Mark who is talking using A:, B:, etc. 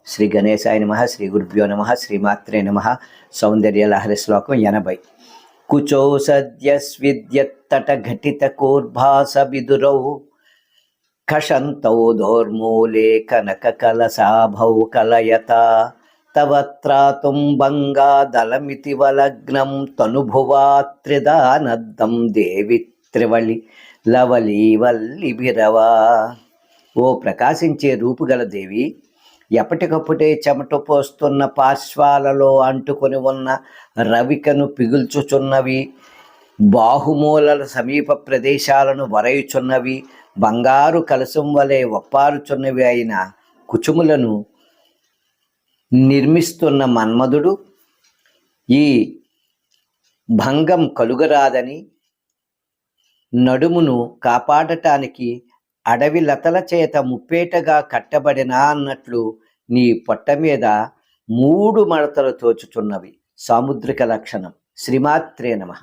A: శ్రీ గణేశాయ నమః. శ్రీ గురుభ్యో నమః. శ్రీమాత్రే నమః. సౌందర్యలహరి శ్లోకం 80. కుచో సద్యస్విద్యత్తట ఘటిత కోర్భాస విదురౌ ఖషంతౌ దోర్మూలే కనక కలశాభౌ కలయత తవత్రాతుం బంగా దళమితి వలగ్నం తనుభువా త్రిదానద్దం దేవి త్రివళి లవలి వల్లిభిరవా. ఓ ప్రకాశించే రూపుగల దేవి, ఎప్పటికప్పుడే చెమట పోస్తున్న పార్శ్వాలలో అంటుకొని ఉన్న రవికను పిగుల్చుచున్నవి, బాహుమూలల సమీప ప్రదేశాలను వరయుచున్నవి, బంగారు కలశం వలె ఒప్పారుచున్నవి అయిన కుచుములను నిర్మిస్తున్న మన్మధుడు ఈ భంగం కలుగరాదని నడుమును కాపాడటానికి అడవి లతల చేత ముప్పేటగా కట్టబడిన అన్నట్లు నీ పొట్ట మీద 3 మడతలు తోచుచున్నవి. సాముద్రిక లక్షణం. శ్రీమాత్రే నమః.